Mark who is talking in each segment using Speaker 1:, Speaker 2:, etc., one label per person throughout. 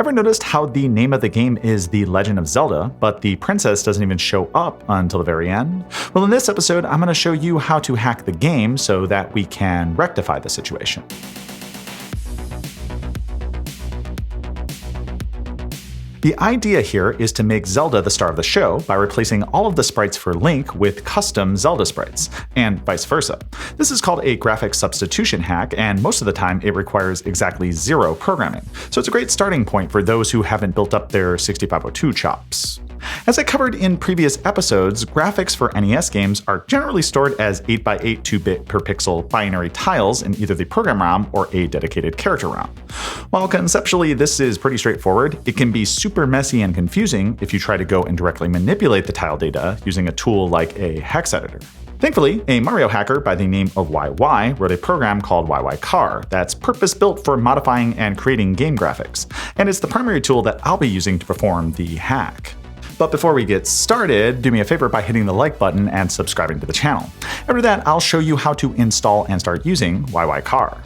Speaker 1: Ever noticed how the name of the game is The Legend of Zelda, but the princess doesn't even show up until the very end? Well, in this episode, I'm going to show you how to hack the game so that we can rectify the situation. The idea here is to make Zelda the star of the show by replacing all of the sprites for Link with custom Zelda sprites, and vice versa. This is called a graphics substitution hack, and most of the time it requires exactly 0 programming, so it's a great starting point for those who haven't built up their 6502 chops. As I covered in previous episodes, graphics for NES games are generally stored as 8x8 2-bit per pixel binary tiles in either the program ROM or a dedicated character ROM. While conceptually this is pretty straightforward, it can be super messy and confusing if you try to go and directly manipulate the tile data using a tool like a hex editor. Thankfully, a Mario hacker by the name of YY wrote a program called YY-CHR that's purpose-built for modifying and creating game graphics, and it's the primary tool that I'll be using to perform the hack. But before we get started, do me a favor by hitting the like button and subscribing to the channel. After that, I'll show you how to install and start using YY-CHR.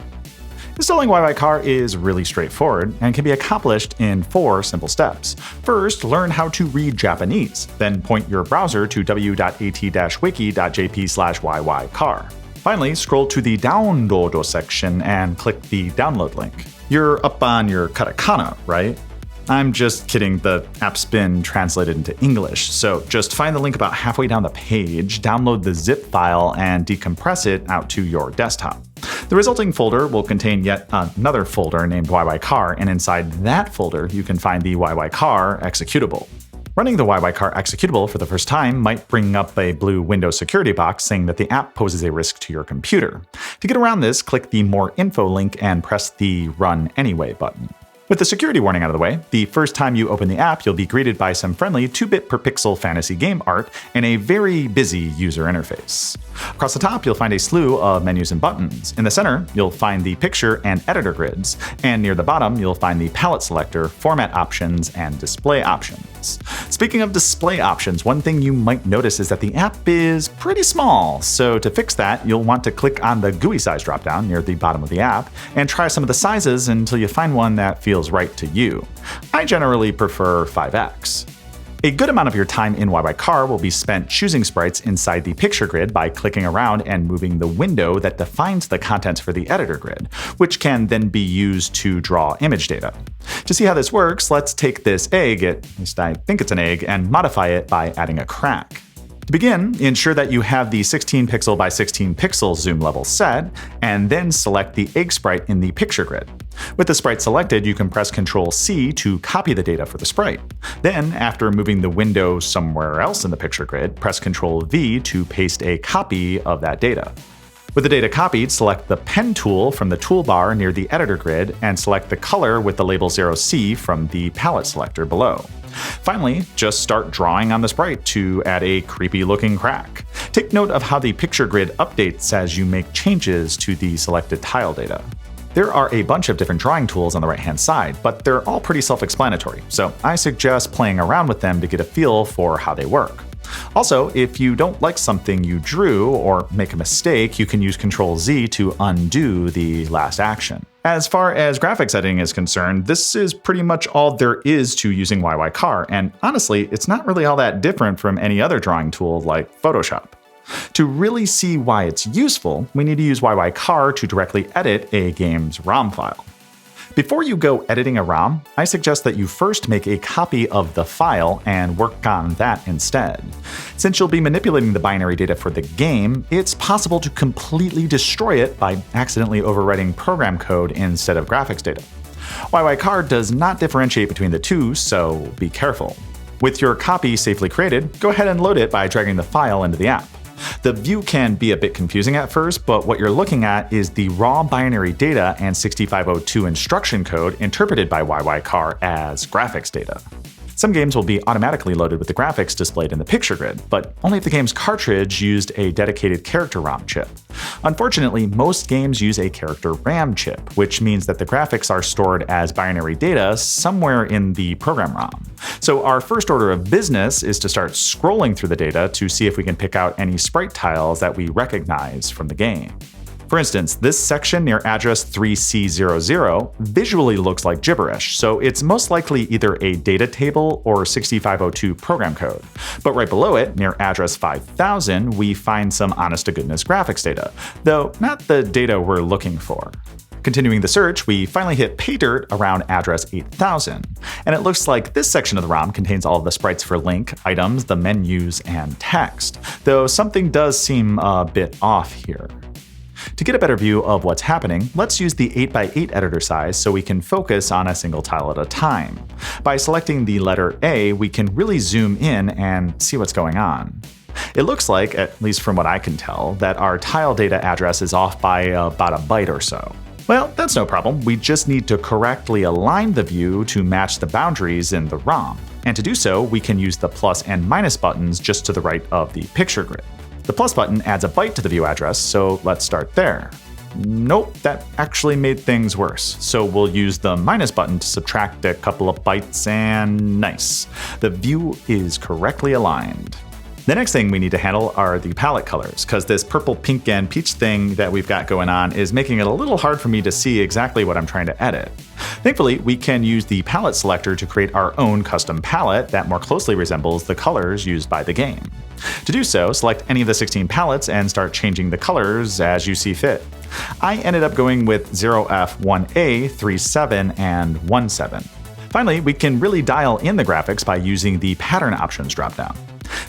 Speaker 1: Installing YY-CHR is really straightforward and can be accomplished in 4 simple steps. First, learn how to read Japanese, then point your browser to w.at-wiki.jp/YY-CHR. Finally, scroll to the download section and click the download link. You're up on your katakana, right? I'm just kidding, the app's been translated into English, so just find the link about halfway down the page, download the zip file, and decompress it out to your desktop. The resulting folder will contain yet another folder named YY-CHR, and inside that folder you can find the YY-CHR executable. Running the YY-CHR executable for the first time might bring up a blue Windows security box saying that the app poses a risk to your computer. To get around this, click the More Info link and press the Run Anyway button. With the security warning out of the way, the first time you open the app, you'll be greeted by some friendly 2-bit per pixel fantasy game art and a very busy user interface. Across the top, you'll find a slew of menus and buttons. In the center, you'll find the picture and editor grids, and near the bottom, you'll find the palette selector, format options, and display options. Speaking of display options, one thing you might notice is that the app is pretty small, so to fix that, you'll want to click on the GUI size dropdown near the bottom of the app and try some of the sizes until you find one that feels right to you. I generally prefer 5x. A good amount of your time in YY-CHR will be spent choosing sprites inside the picture grid by clicking around and moving the window that defines the contents for the editor grid, which can then be used to draw image data. To see how this works, let's take this egg, at least I think it's an egg, and modify it by adding a crack. To begin, ensure that you have the 16 pixel by 16 pixel zoom level set, and then select the egg sprite in the picture grid. With the sprite selected, you can press Ctrl-C to copy the data for the sprite. Then, after moving the window somewhere else in the picture grid, press Ctrl-V to paste a copy of that data. With the data copied, select the pen tool from the toolbar near the editor grid and select the color with the label 0C from the palette selector below. Finally, just start drawing on the sprite to add a creepy looking crack. Take note of how the picture grid updates as you make changes to the selected tile data. There are a bunch of different drawing tools on the right-hand side, but they're all pretty self-explanatory, so I suggest playing around with them to get a feel for how they work. Also, if you don't like something you drew or make a mistake, you can use Ctrl-Z to undo the last action. As far as graphics editing is concerned, this is pretty much all there is to using YY-CHR, and honestly, it's not really all that different from any other drawing tool like Photoshop. To really see why it's useful, we need to use YY-CHR to directly edit a game's ROM file. Before you go editing a ROM, I suggest that you first make a copy of the file and work on that instead. Since you'll be manipulating the binary data for the game, it's possible to completely destroy it by accidentally overwriting program code instead of graphics data. YY-CHR does not differentiate between the two, so be careful. With your copy safely created, go ahead and load it by dragging the file into the app. The view can be a bit confusing at first, but what you're looking at is the raw binary data and 6502 instruction code interpreted by YY-CHR as graphics data. Some games will be automatically loaded with the graphics displayed in the picture grid, but only if the game's cartridge used a dedicated character ROM chip. Unfortunately, most games use a character RAM chip, which means that the graphics are stored as binary data somewhere in the program ROM. So our first order of business is to start scrolling through the data to see if we can pick out any sprite tiles that we recognize from the game. For instance, this section near address 3C00 visually looks like gibberish, so it's most likely either a data table or 6502 program code. But right below it, near address 5000, we find some honest-to-goodness graphics data, though not the data we're looking for. Continuing the search, we finally hit paydirt around address 8000, and it looks like this section of the ROM contains all of the sprites for link, items, the menus, and text, though something does seem a bit off here. To get a better view of what's happening, let's use the 8x8 editor size so we can focus on a single tile at a time. By selecting the letter A, we can really zoom in and see what's going on. It looks like, at least from what I can tell, that our tile data address is off by about a byte or so. Well, that's no problem. We just need to correctly align the view to match the boundaries in the ROM. And to do so, we can use the plus and minus buttons just to the right of the picture grid. The plus button adds a byte to the view address, so let's start there. Nope, that actually made things worse. So we'll use the minus button to subtract a couple of bytes, and nice. The view is correctly aligned. The next thing we need to handle are the palette colors, because this purple, pink, and peach thing that we've got going on is making it a little hard for me to see exactly what I'm trying to edit. Thankfully, we can use the palette selector to create our own custom palette that more closely resembles the colors used by the game. To do so, select any of the 16 palettes and start changing the colors as you see fit. I ended up going with 0F, 1A, 37, and 17. Finally, we can really dial in the graphics by using the pattern options dropdown.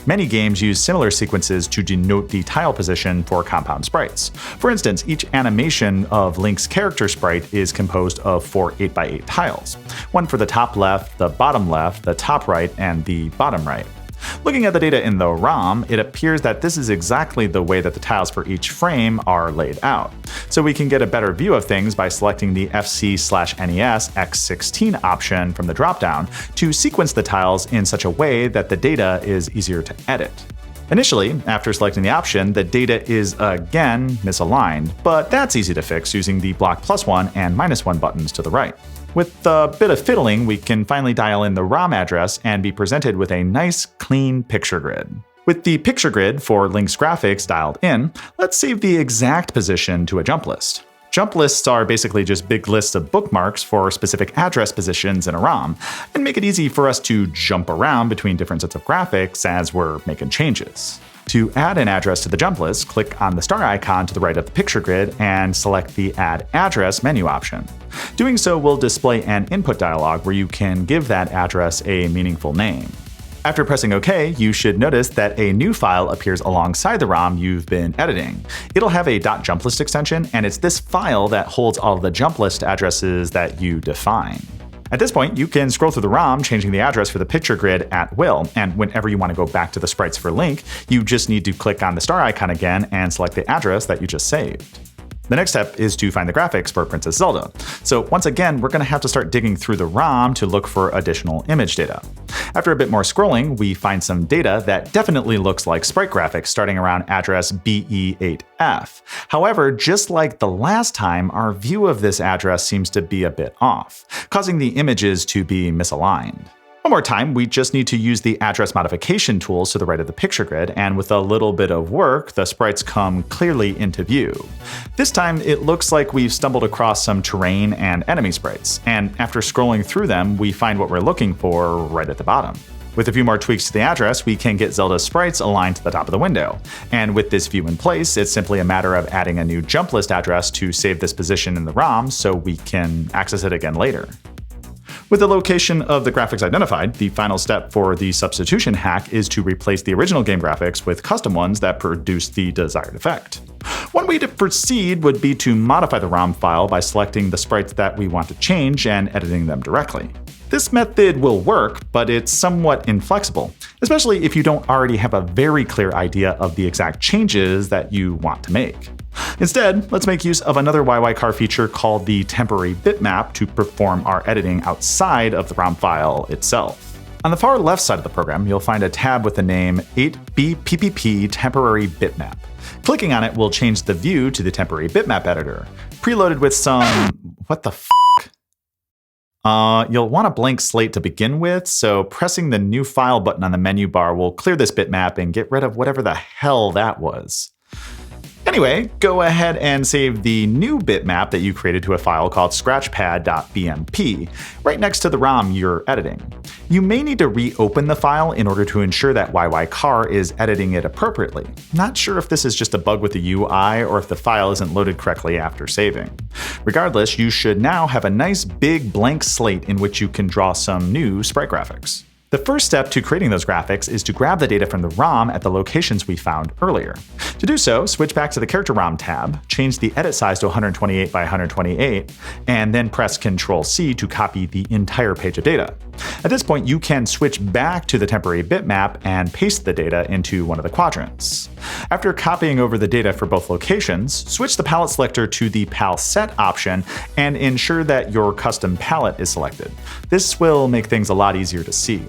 Speaker 1: Many games use similar sequences to denote the tile position for compound sprites. For instance, each animation of Link's character sprite is composed of 4 8x8 tiles. One for the top left, the bottom left, the top right, and the bottom right. Looking at the data in the ROM, it appears that this is exactly the way that the tiles for each frame are laid out. So we can get a better view of things by selecting the FC/NES X16 option from the dropdown to sequence the tiles in such a way that the data is easier to edit. Initially, after selecting the option, the data is again misaligned, but that's easy to fix using the block +1 and -1 buttons to the right. With a bit of fiddling, we can finally dial in the ROM address and be presented with a nice, clean picture grid. With the picture grid for Link's graphics dialed in, let's save the exact position to a jump list. Jump lists are basically just big lists of bookmarks for specific address positions in a ROM, and make it easy for us to jump around between different sets of graphics as we're making changes. To add an address to the jump list, click on the star icon to the right of the picture grid and select the Add Address menu option. Doing so will display an input dialog where you can give that address a meaningful name. After pressing OK, you should notice that a new file appears alongside the ROM you've been editing. It'll have a .jumplist extension, and it's this file that holds all of the jump list addresses that you define. At this point, you can scroll through the ROM, changing the address for the picture grid at will, and whenever you want to go back to the sprites for Link, you just need to click on the star icon again and select the address that you just saved. The next step is to find the graphics for Princess Zelda. So once again, we're going to have to start digging through the ROM to look for additional image data. After a bit more scrolling, we find some data that definitely looks like sprite graphics starting around address BE8F. However, just like the last time, our view of this address seems to be a bit off, causing the images to be misaligned. One more time, we just need to use the address modification tools to the right of the picture grid, and with a little bit of work, the sprites come clearly into view. This time, it looks like we've stumbled across some terrain and enemy sprites, and after scrolling through them, we find what we're looking for right at the bottom. With a few more tweaks to the address, we can get Zelda's sprites aligned to the top of the window. And with this view in place, it's simply a matter of adding a new jump list address to save this position in the ROM so we can access it again later. With the location of the graphics identified, the final step for the substitution hack is to replace the original game graphics with custom ones that produce the desired effect. One way to proceed would be to modify the ROM file by selecting the sprites that we want to change and editing them directly. This method will work, but it's somewhat inflexible, especially if you don't already have a very clear idea of the exact changes that you want to make. Instead, let's make use of another YY-CHR feature called the temporary bitmap to perform our editing outside of the ROM file itself. On the far left side of the program, you'll find a tab with the name 8bppp temporary bitmap. Clicking on it will change the view to the temporary bitmap editor, preloaded with some… what the f***? You'll want a blank slate to begin with, so pressing the new file button on the menu bar will clear this bitmap and get rid of whatever the hell that was. Anyway, go ahead and save the new bitmap that you created to a file called scratchpad.bmp right next to the ROM you're editing. You may need to reopen the file in order to ensure that YY-CHR is editing it appropriately. Not sure if this is just a bug with the UI or if the file isn't loaded correctly after saving. Regardless, you should now have a nice big blank slate in which you can draw some new sprite graphics. The first step to creating those graphics is to grab the data from the ROM at the locations we found earlier. To do so, switch back to the Character ROM tab, change the edit size to 128 by 128, and then press Ctrl-C to copy the entire page of data. At this point, you can switch back to the temporary bitmap and paste the data into one of the quadrants. After copying over the data for both locations, switch the palette selector to the Pal Set option and ensure that your custom palette is selected. This will make things a lot easier to see.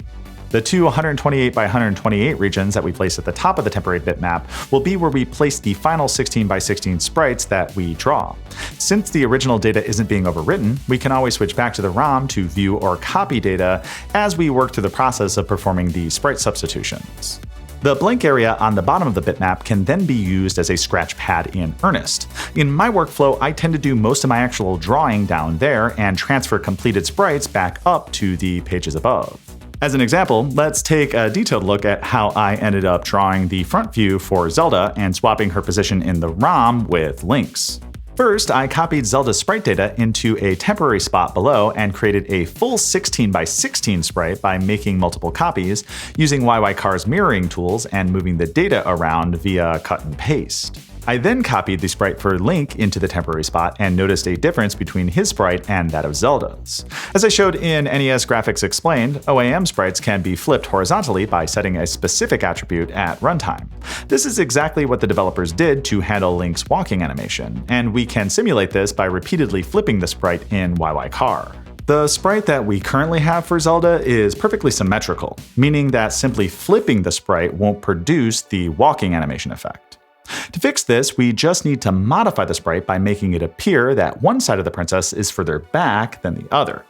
Speaker 1: The two 128 by 128 regions that we place at the top of the temporary bitmap will be where we place the final 16 by 16 sprites that we draw. Since the original data isn't being overwritten, we can always switch back to the ROM to view or copy data as we work through the process of performing the sprite substitutions. The blank area on the bottom of the bitmap can then be used as a scratch pad in earnest. In my workflow, I tend to do most of my actual drawing down there and transfer completed sprites back up to the pages above. As an example, let's take a detailed look at how I ended up drawing the front view for Zelda and swapping her position in the ROM with Link's. First, I copied Zelda's sprite data into a temporary spot below and created a full 16 by 16 sprite by making multiple copies, using YY-CHR's mirroring tools and moving the data around via cut and paste. I then copied the sprite for Link into the temporary spot and noticed a difference between his sprite and that of Zelda's. As I showed in NES Graphics Explained, OAM sprites can be flipped horizontally by setting a specific attribute at runtime. This is exactly what the developers did to handle Link's walking animation, and we can simulate this by repeatedly flipping the sprite in YY-CHR. The sprite that we currently have for Zelda is perfectly symmetrical, meaning that simply flipping the sprite won't produce the walking animation effect. To fix this, we just need to modify the sprite by making it appear that one side of the princess is further back than the other.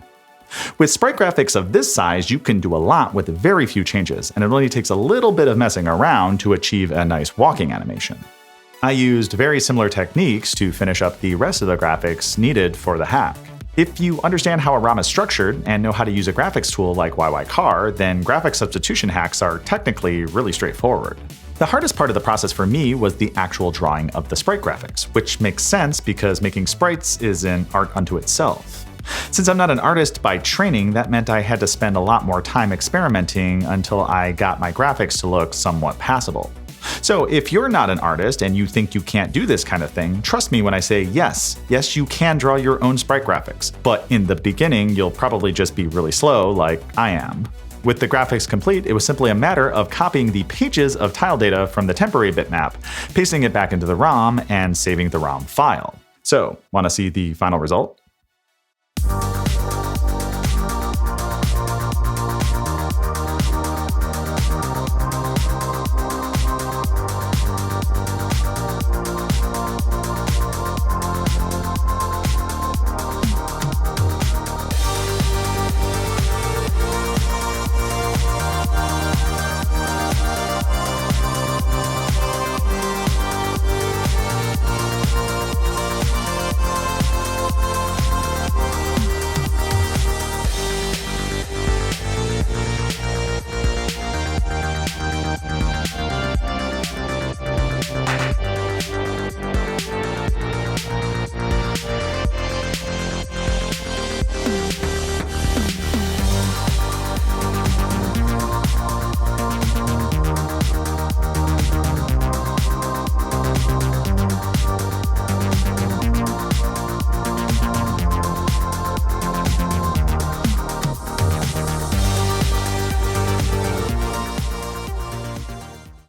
Speaker 1: With sprite graphics of this size, you can do a lot with very few changes, and it only takes a little bit of messing around to achieve a nice walking animation. I used very similar techniques to finish up the rest of the graphics needed for the hack. If you understand how a ROM is structured and know how to use a graphics tool like YY-CHR, then graphic substitution hacks are technically really straightforward. The hardest part of the process for me was the actual drawing of the sprite graphics, which makes sense because making sprites is an art unto itself. Since I'm not an artist by training, that meant I had to spend a lot more time experimenting until I got my graphics to look somewhat passable. So if you're not an artist and you think you can't do this kind of thing, trust me when I say yes, you can draw your own sprite graphics, but in the beginning you'll probably just be really slow like I am. With the graphics complete, it was simply a matter of copying the pages of tile data from the temporary bitmap, pasting it back into the ROM, and saving the ROM file. So, want to see the final result?